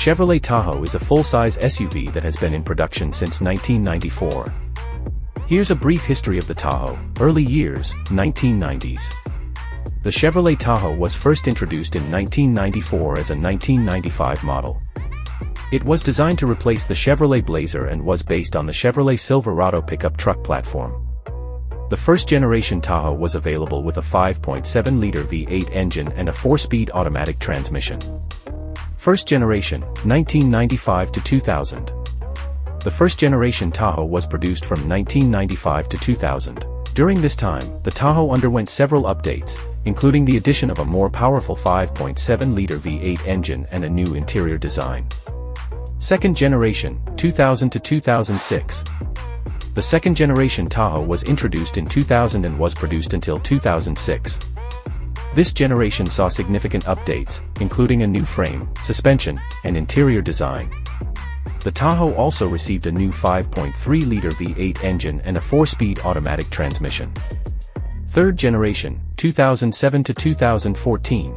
Chevrolet Tahoe is a full-size SUV that has been in production since 1994. Here's a brief history of the Tahoe. Early years, 1990s. The Chevrolet Tahoe was first introduced in 1994 as a 1995 model. It was designed to replace the Chevrolet Blazer and was based on the Chevrolet Silverado pickup truck platform. The first-generation Tahoe was available with a 5.7-liter V8 engine and a 4-speed automatic transmission. First generation, 1995 to 2000. The first-generation Tahoe was produced from 1995 to 2000. During this time, the Tahoe underwent several updates, including the addition of a more powerful 5.7-liter V8 engine and a new interior design. Second generation, 2000 to 2006. The second-generation Tahoe was introduced in 2000 and was produced until 2006. This generation saw significant updates, including a new frame, suspension, and interior design. The Tahoe also received a new 5.3-liter V8 engine and a 4-speed automatic transmission. Third generation, 2007 to 2014.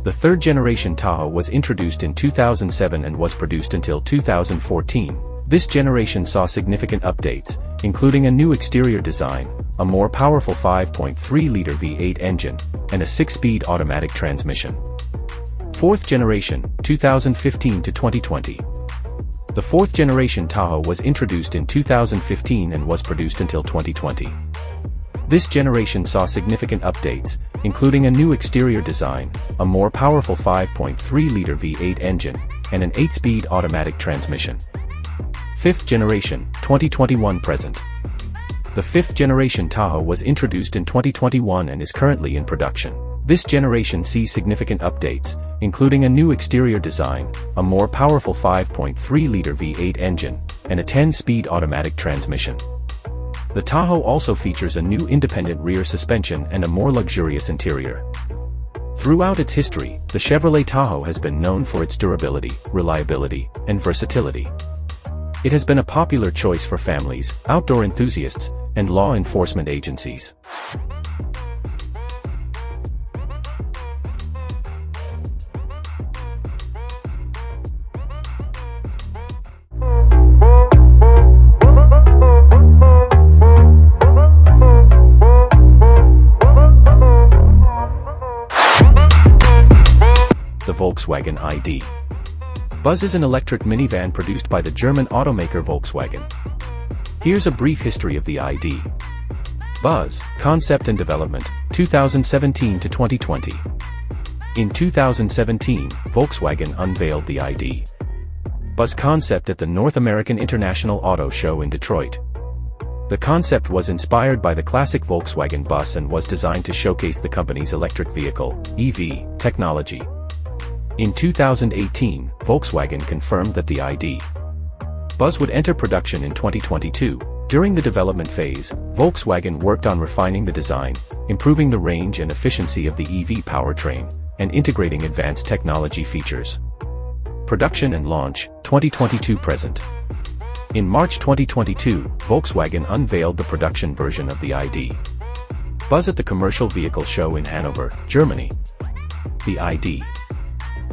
The third-generation Tahoe was introduced in 2007 and was produced until 2014. This generation saw significant updates, including a new exterior design, a more powerful 5.3-liter V8 engine, and a 6-speed automatic transmission. Fourth generation, 2015 to 2020. The fourth-generation Tahoe was introduced in 2015 and was produced until 2020. This generation saw significant updates, including a new exterior design, a more powerful 5.3-liter V8 engine, and an 8-speed automatic transmission. Fifth generation, 2021 present. The fifth-generation Tahoe was introduced in 2021 and is currently in production. This generation sees significant updates, including a new exterior design, a more powerful 5.3-liter V8 engine, and a 10-speed automatic transmission. The Tahoe also features a new independent rear suspension and a more luxurious interior. Throughout its history, the Chevrolet Tahoe has been known for its durability, reliability, and versatility. It has been a popular choice for families, outdoor enthusiasts, and law enforcement agencies. The Volkswagen ID. Buzz is an electric minivan produced by the German automaker Volkswagen. Here's a brief history of the ID. Buzz, concept and development, 2017 to 2020. In 2017, Volkswagen unveiled the ID. Buzz concept at the North American International Auto Show in Detroit. The concept was inspired by the classic Volkswagen bus and was designed to showcase the company's electric vehicle, EV, technology. In 2018, Volkswagen confirmed that the ID. Buzz would enter production in 2022. During the development phase, Volkswagen worked on refining the design, improving the range and efficiency of the EV powertrain, and integrating advanced technology features. Production and launch, 2022 present. In March 2022, Volkswagen unveiled the production version of the ID. Buzz at the Commercial Vehicle Show in Hanover, Germany. The ID.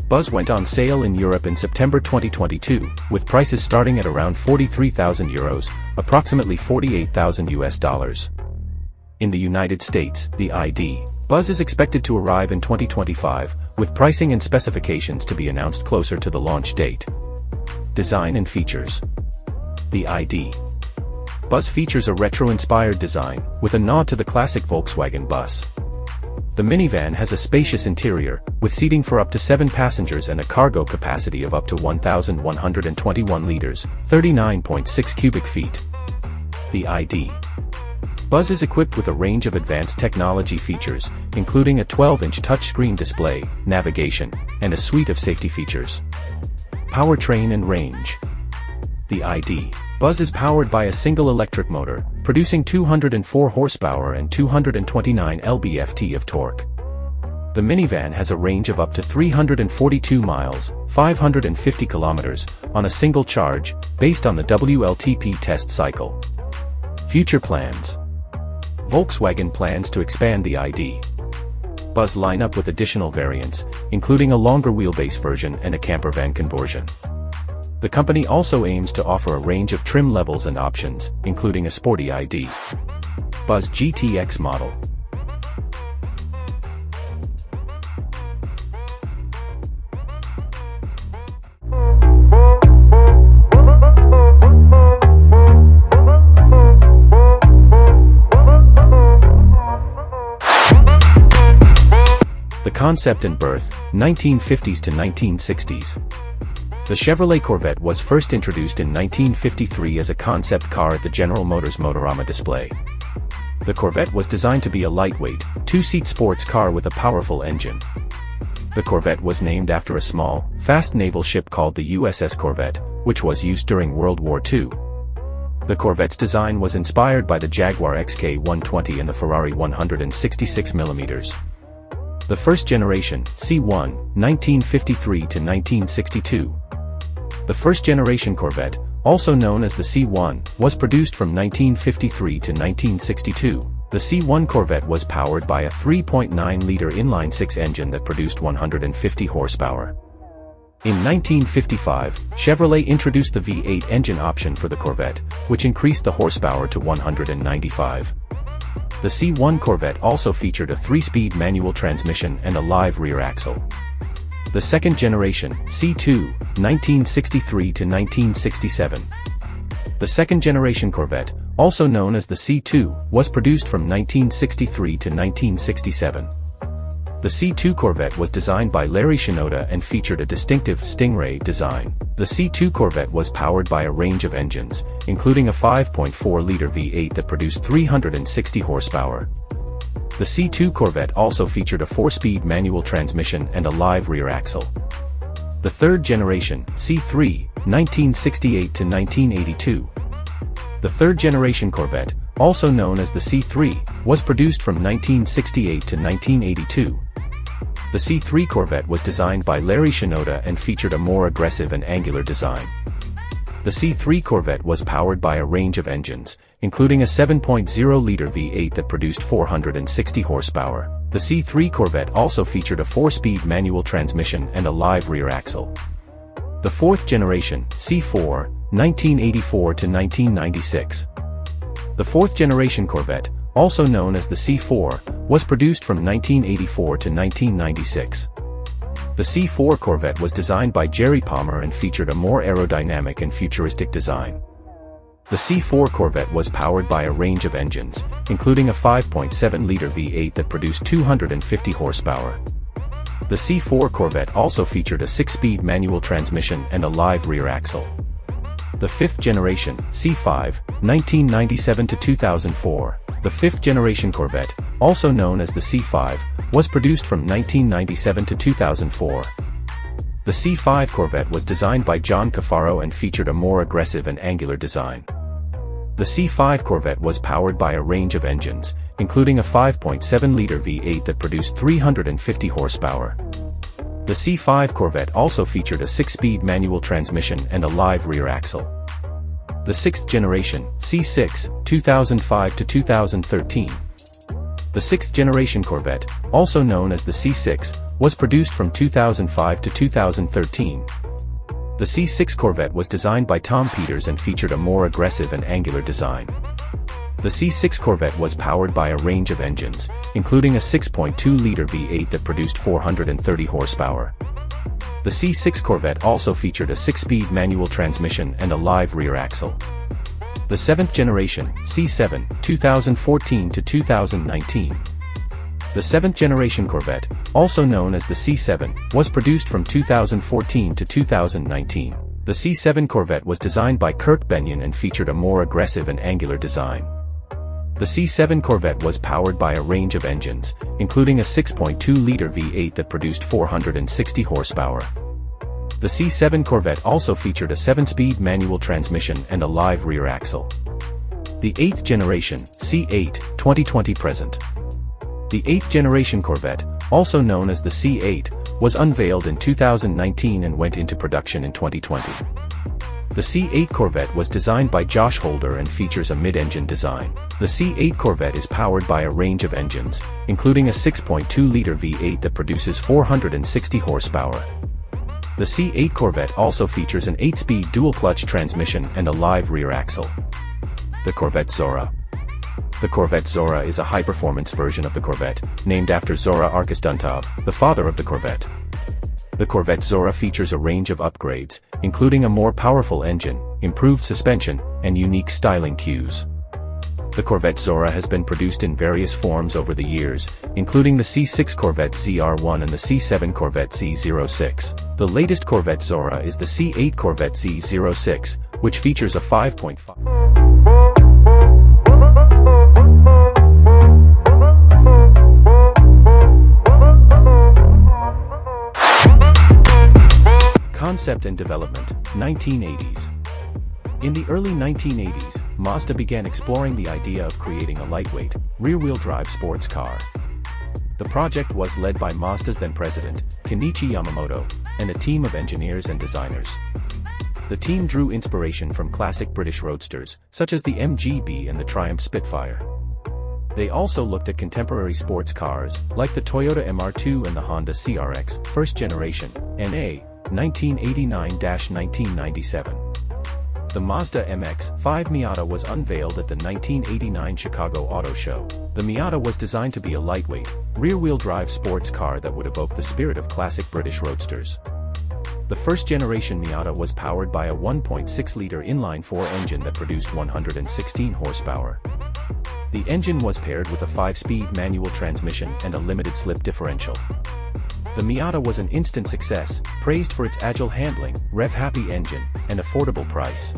Buzz went on sale in Europe in September 2022, with prices starting at around €43,000, approximately $48,000. In the United States, the ID. Buzz is expected to arrive in 2025, with pricing and specifications to be announced closer to the launch date. Design and features. The ID. Buzz features a retro-inspired design, with a nod to the classic Volkswagen bus. The minivan has a spacious interior, with seating for up to 7 passengers and a cargo capacity of up to 1,121 liters, 39.6 cubic feet. The ID. Buzz is equipped with a range of advanced technology features, including a 12-inch touchscreen display, navigation, and a suite of safety features. Powertrain and range. The ID. Buzz is powered by a single electric motor, producing 204 horsepower and 229 lb-ft of torque. The minivan has a range of up to 342 miles, 550 kilometers, on a single charge, based on the WLTP test cycle. Future plans. Volkswagen plans to expand the ID. Buzz lineup with additional variants, including a longer wheelbase version and a campervan conversion. The company also aims to offer a range of trim levels and options, including a sporty ID. Buzz GTX model. The concept and birth, 1950s to 1960s. The Chevrolet Corvette was first introduced in 1953 as a concept car at the General Motors Motorama display. The Corvette was designed to be a lightweight, two-seat sports car with a powerful engine. The Corvette was named after a small, fast naval ship called the USS Corvette, which was used during World War II. The Corvette's design was inspired by the Jaguar XK120 and the Ferrari 166mm. The first generation, C1, 1953 to 1962. The first generation Corvette, also known as the C1, was produced from 1953 to 1962. The C1 Corvette was powered by a 3.9-liter inline-six engine that produced 150 horsepower. In 1955, Chevrolet introduced the V8 engine option for the Corvette, which increased the horsepower to 195. The C1 Corvette also featured a 3-speed manual transmission and a live rear axle. The second generation, C2, 1963 to 1967. The second generation Corvette, also known as the C2, was produced from 1963 to 1967. The C2 Corvette was designed by Larry Shinoda and featured a distinctive Stingray design. The C2 Corvette was powered by a range of engines, including a 5.4-liter V8 that produced 360 horsepower. The C2 Corvette also featured a 4-speed manual transmission and a live rear axle. The third generation, C3, 1968 to 1982. The third generation Corvette, also known as the C3, was produced from 1968 to 1982. The C3 Corvette was designed by Larry Shinoda and featured a more aggressive and angular design. The C3 Corvette was powered by a range of engines, including a 7.0-liter V8 that produced 460 horsepower. The C3 Corvette also featured a 4-speed manual transmission and a live rear axle. The fourth generation, C4, 1984 to 1996. The fourth generation Corvette, also known as the C4, was produced from 1984 to 1996. The C4 Corvette was designed by Jerry Palmer and featured a more aerodynamic and futuristic design. The C4 Corvette was powered by a range of engines, including a 5.7-liter V8 that produced 250 horsepower. The C4 Corvette also featured a 6-speed manual transmission and a live rear axle. The fifth generation, C5, 1997 to 2004. The fifth generation Corvette, also known as the C5, was produced from 1997 to 2004. The C5 Corvette was designed by John Cafaro and featured a more aggressive and angular design. The C5 Corvette was powered by a range of engines, including a 5.7-liter V8 that produced 350 horsepower. The C5 Corvette also featured a 6-speed manual transmission and a live rear axle. The sixth generation, C6, 2005 to 2013. The sixth generation Corvette, also known as the C6, was produced from 2005 to 2013. The C6 Corvette was designed by Tom Peters and featured a more aggressive and angular design. The C6 Corvette was powered by a range of engines, including a 6.2-liter V8 that produced 430 horsepower. The C6 Corvette also featured a 6-speed manual transmission and a live rear axle. The seventh generation, C7, 2014 to 2019. The seventh generation Corvette, also known as the C7, was produced from 2014 to 2019. The C7 Corvette was designed by Kirk Benyon and featured a more aggressive and angular design. The C7 Corvette was powered by a range of engines, including a 6.2-liter V8 that produced 460 horsepower. The C7 Corvette also featured a 7-speed manual transmission and a live rear axle. The 8th generation, C8, 2020 present. The 8th generation Corvette, also known as the C8, was unveiled in 2019 and went into production in 2020. The C8 Corvette was designed by Josh Holder and features a mid-engine design. The C8 Corvette is powered by a range of engines, including a 6.2-liter V8 that produces 460 horsepower. The C8 Corvette also features an 8-speed dual-clutch transmission and a live rear axle. The Corvette Zora. The Corvette Zora is a high-performance version of the Corvette, named after Zora Arkus-Duntov, the father of the Corvette. The Corvette Zora features a range of upgrades, including a more powerful engine, improved suspension, and unique styling cues. The Corvette Zora has been produced in various forms over the years, including the C6 Corvette ZR1 and the C7 Corvette Z06. The latest Corvette Zora is the C8 Corvette Z06, which features a 5.5. Concept and development, 1980s. In the early 1980s, Mazda began exploring the idea of creating a lightweight, rear-wheel drive sports car. The project was led by Mazda's then-president, Kenichi Yamamoto, and a team of engineers and designers. The team drew inspiration from classic British roadsters, such as the MGB and the Triumph Spitfire. They also looked at contemporary sports cars, like the Toyota MR2 and the Honda CRX, first generation, NA, 1989-1997. The Mazda MX-5 Miata was unveiled at the 1989 Chicago Auto Show. The Miata was designed to be a lightweight, rear-wheel drive sports car that would evoke the spirit of classic British roadsters. The first-generation Miata was powered by a 1.6-liter inline-4 engine that produced 116 horsepower. The engine was paired with a 5-speed manual transmission and a limited-slip differential. The Miata was an instant success, praised for its agile handling, rev-happy engine, and affordable price.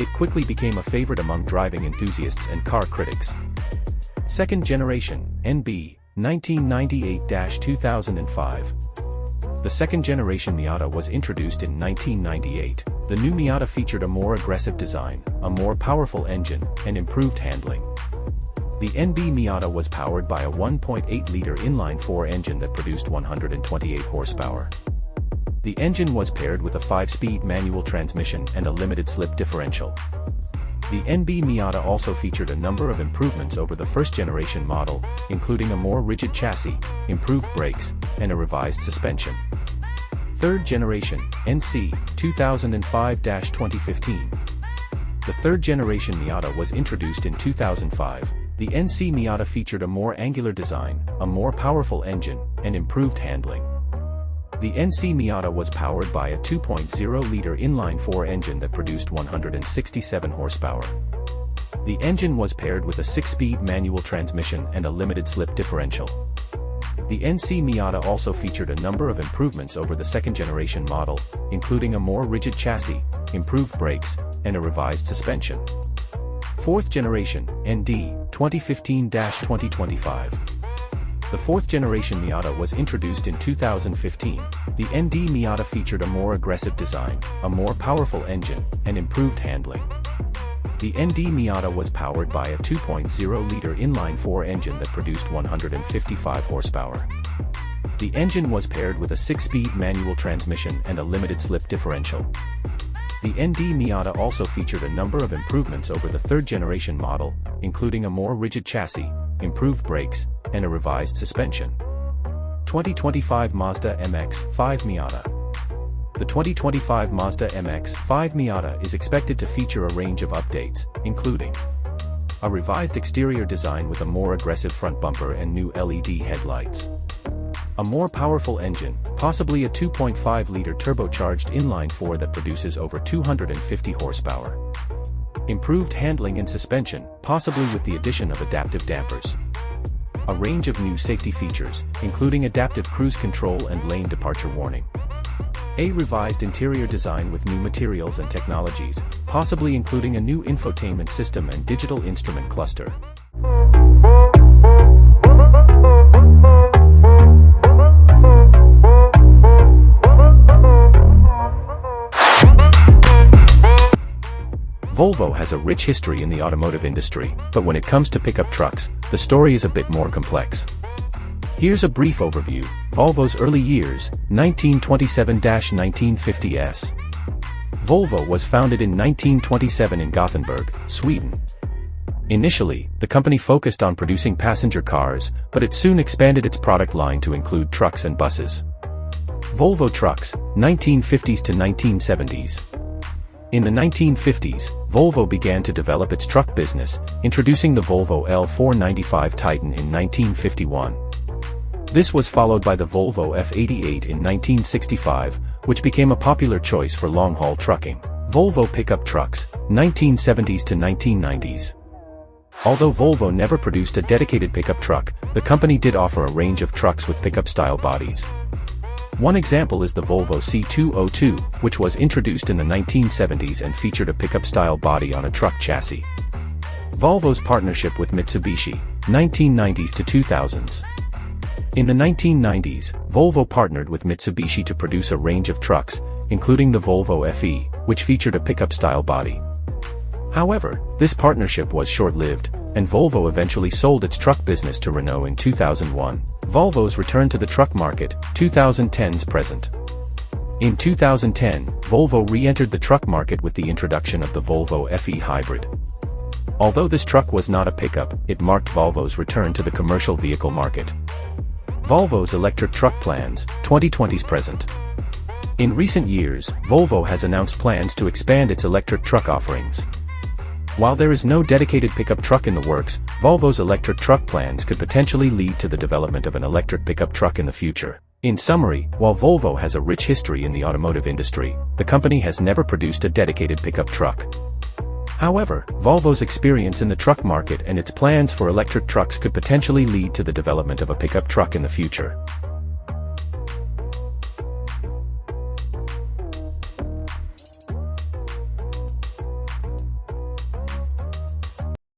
It quickly became a favorite among driving enthusiasts and car critics. Second generation, NB, 1998-2005. The second-generation Miata was introduced in 1998. The new Miata featured a more aggressive design, a more powerful engine, and improved handling. The NB Miata was powered by a 1.8-liter inline-4 engine that produced 128 horsepower. The engine was paired with a 5-speed manual transmission and a limited-slip differential. The NB Miata also featured a number of improvements over the first-generation model, including a more rigid chassis, improved brakes, and a revised suspension. Third generation, NC, 2005-2015. The third-generation Miata was introduced in 2005. The NC Miata featured a more angular design, a more powerful engine, and improved handling. The NC Miata was powered by a 2.0-liter inline-4 engine that produced 167 horsepower. The engine was paired with a 6-speed manual transmission and a limited-slip differential. The NC Miata also featured a number of improvements over the second-generation model, including a more rigid chassis, improved brakes, and a revised suspension. Fourth generation, ND, 2015-2025. The fourth-generation Miata was introduced in 2015. The ND Miata featured a more aggressive design, a more powerful engine, and improved handling. The ND Miata was powered by a 2.0-liter inline-4 engine that produced 155 horsepower. The engine was paired with a 6-speed manual transmission and a limited-slip differential. The ND Miata also featured a number of improvements over the third-generation model, including a more rigid chassis, improved brakes, and a revised suspension. 2025 Mazda MX-5 Miata. The 2025 Mazda MX-5 Miata is expected to feature a range of updates, including a revised exterior design with a more aggressive front bumper and new LED headlights, a more powerful engine, possibly a 2.5-liter turbocharged inline-4 that produces over 250 horsepower, improved handling and suspension, possibly with the addition of adaptive dampers, a range of new safety features, including adaptive cruise control and lane departure warning, a revised interior design with new materials and technologies, possibly including a new infotainment system and digital instrument cluster. Volvo has a rich history in the automotive industry, but when it comes to pickup trucks, the story is a bit more complex. Here's a brief overview: Volvo's early years, 1927-1950s. Volvo was founded in 1927 in Gothenburg, Sweden. Initially, the company focused on producing passenger cars, but it soon expanded its product line to include trucks and buses. Volvo Trucks, 1950s to 1970s. In the 1950s, Volvo began to develop its truck business, introducing the Volvo L495 Titan in 1951. This was followed by the Volvo F88 in 1965, which became a popular choice for long-haul trucking. Volvo Pickup Trucks, 1970s to 1990s. Although Volvo never produced a dedicated pickup truck, the company did offer a range of trucks with pickup-style bodies. One example is the Volvo C202, which was introduced in the 1970s and featured a pickup-style body on a truck chassis. Volvo's partnership with Mitsubishi, 1990s to 2000s. In the 1990s, Volvo partnered with Mitsubishi to produce a range of trucks, including the Volvo FE, which featured a pickup-style body. However, this partnership was short-lived, and Volvo eventually sold its truck business to Renault in 2001. Volvo's return to the truck market, 2010's present. In 2010, Volvo re-entered the truck market with the introduction of the Volvo FE Hybrid. Although this truck was not a pickup, it marked Volvo's return to the commercial vehicle market. Volvo's electric truck plans, 2020's present. In recent years, Volvo has announced plans to expand its electric truck offerings. While there is no dedicated pickup truck in the works, Volvo's electric truck plans could potentially lead to the development of an electric pickup truck in the future. In summary, while Volvo has a rich history in the automotive industry, the company has never produced a dedicated pickup truck. However, Volvo's experience in the truck market and its plans for electric trucks could potentially lead to the development of a pickup truck in the future.